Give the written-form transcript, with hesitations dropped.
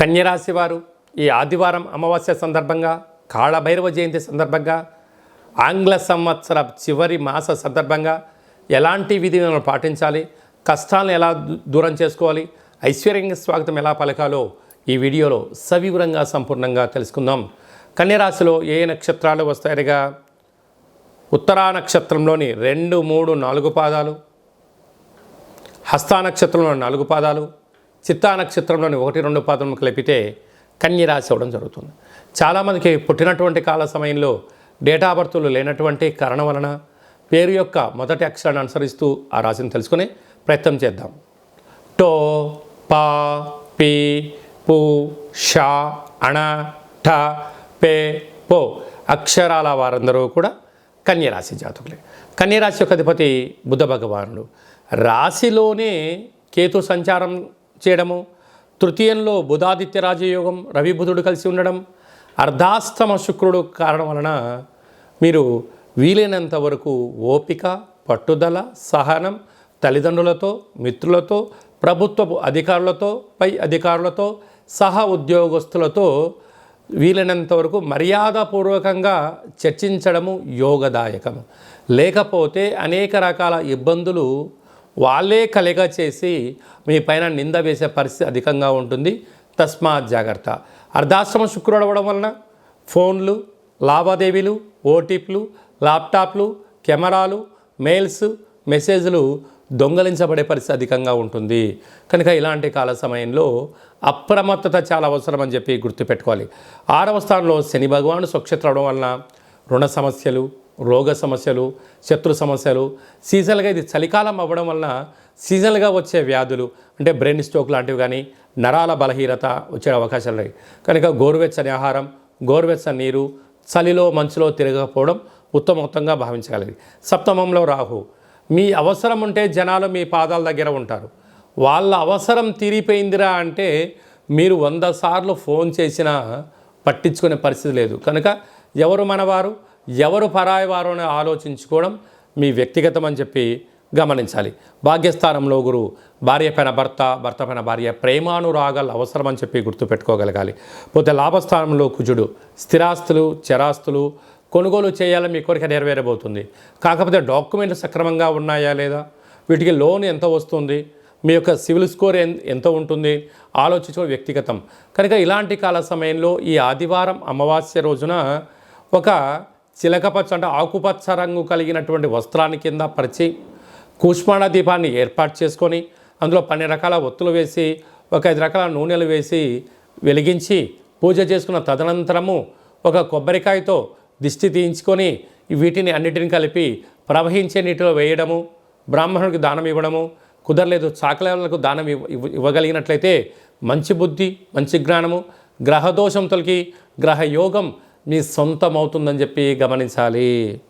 కన్యరాశి వారు ఈ ఆదివారం అమావాస్య సందర్భంగా కాళభైరవ జయంతి సందర్భంగా ఆంగ్ల సంవత్సర చివరి మాస సందర్భంగా ఎలాంటి విధులను పాటించాలి, కష్టాలను ఎలా దూరం చేసుకోవాలి, ఐశ్వర్యంగా స్వాగతం ఎలా పలకాలో ఈ వీడియోలో సవివరంగా సంపూర్ణంగా తెలుసుకుందాం. కన్యరాశిలో ఏ నక్షత్రాలు వస్తాయనగా ఉత్తరా నక్షత్రంలోని 2, 3, 4 పాదాలు, హస్తా నక్షత్రంలోని 4 పాదాలు, చిత్తా నక్షత్రంలోని 1, 2 పాదములు కలిపితే కన్యరాశి అవ్వడం జరుగుతుంది. చాలామందికి పుట్టినటువంటి కాల సమయంలో డేటా బర్తులు లేనటువంటి కారణం వలన పేరు యొక్క మొదటి అక్షరాన్ని అనుసరిస్తూ ఆ రాశిని తెలుసుకునే ప్రయత్నం చేద్దాం. టో, పా, పి, పు, షా, అణ, ఠ, పే, పో అక్షరాల వారందరూ కూడా కన్యరాశి జాతకులే. కన్యరాశి యొక్క అధిపతి బుధ భగవానుడు. రాశిలోనే కేతు సంచారం చేయడము, తృతీయంలో బుధాదిత్య రాజయోగం, రవి బుధుడు కలిసి ఉండడం, అర్ధాష్టమ శుక్రుడు కారణం వలన మీరు వీలైనంత వరకు ఓపిక, పట్టుదల, సహనం తల్లిదండ్రులతో, మిత్రులతో, ప్రభుత్వపు అధికారులతో, పై అధికారులతో, సహ ఉద్యోగస్తులతో వీలైనంత వరకు మర్యాదపూర్వకంగా చర్చించడము యోగదాయకము. లేకపోతే అనేక రకాల ఇబ్బందులు వాళ్ళే కలగ చేసి మీ పైన నింద వేసే పరిస్థితి అధికంగా ఉంటుంది. తస్మాత్ జాగ్రత్త. అర్ధాశ్రమ శుక్రుడు అవ్వడం వలన ఫోన్లు, లావాదేవీలు, ఓటీపీలు, ల్యాప్టాప్లు, కెమెరాలు, మెయిల్స్, మెసేజ్లు దొంగలించబడే పరిస్థితి అధికంగా ఉంటుంది. కనుక ఇలాంటి కాల సమయంలో అప్రమత్తత చాలా అవసరం అని చెప్పి గుర్తుపెట్టుకోవాలి. 6వ స్థానంలో శని భగవాను స్వక్షేత్రం అవడం వలన రుణ సమస్యలు, రోగ సమస్యలు, శత్రు సమస్యలు, సీజనల్గా ఇది చలికాలం అవ్వడం వలన సీజనల్గా వచ్చే వ్యాధులు అంటే బ్రెయిన్ స్ట్రోక్ లాంటివి కానీ, నరాల బలహీనత వచ్చే అవకాశాలు ఉన్నాయి. కనుక గోరువెచ్చని ఆహారం, గోరువెచ్చని నీరు, చలిలో మంచులో తిరగకపోవడం ఉత్తమోత్తంగా భావించగలిగి. సప్తమంలో రాహు. మీ అవసరం ఉంటే జనాలు మీ పాదాల దగ్గర ఉంటారు. వాళ్ళ అవసరం తీరిపోయిందిరా అంటే మీరు 100 సార్లు ఫోన్ చేసినా పట్టించుకునే పరిస్థితి లేదు. కనుక ఎవరు మనవారు, ఎవరు పరాయి వారు అని ఆలోచించుకోవడం మీ వ్యక్తిగతం అని చెప్పి గమనించాలి. భాగ్యస్థానంలో గురువు. భార్య పైన భర్త, భర్త పైన భార్య ప్రేమానురాగాలు అవసరం అని చెప్పి గుర్తుపెట్టుకోగలగాలి. పోతే లాభస్థానంలో కుజుడు. స్థిరాస్తులు, చరాస్తులు కొనుగోలు చేయాలని మీ కోరిక నెరవేరబోతుంది. కాకపోతే డాక్యుమెంట్లు సక్రమంగా ఉన్నాయా లేదా, వీటికి లోన్ ఎంత వస్తుంది, మీ యొక్క సివిల్ స్కోర్ ఎంత ఉంటుంది ఆలోచించడం వ్యక్తిగతం. కనుక ఇలాంటి కాల సమయంలో ఈ ఆదివారం అమావాస్య రోజున ఒక చిలకపచ్చ అంటే ఆకుపచ్చ రంగు కలిగినటువంటి వస్త్రాన్ని కింద పరిచి కూష్మాండ దీపాన్ని ఏర్పాటు చేసుకొని అందులో 12 రకాల ఒత్తులు వేసి ఒక 5 రకాల నూనెలు వేసి వెలిగించి పూజ చేసుకున్న తదనంతరము ఒక కొబ్బరికాయతో దిష్టి తీయించుకొని వీటిని అన్నిటిని కలిపి ప్రవహించే నీటిలో వేయడము, బ్రాహ్మణుడికి దానం ఇవ్వడము, కుదరలేదు చాకలేలకు దానం ఇవ్వగలిగినట్లయితే మంచి బుద్ధి, మంచి జ్ఞానము, గ్రహదోషం తొలగి గ్రహయోగం మీ సొంతం అవుతుందని చెప్పి గమనించాలి.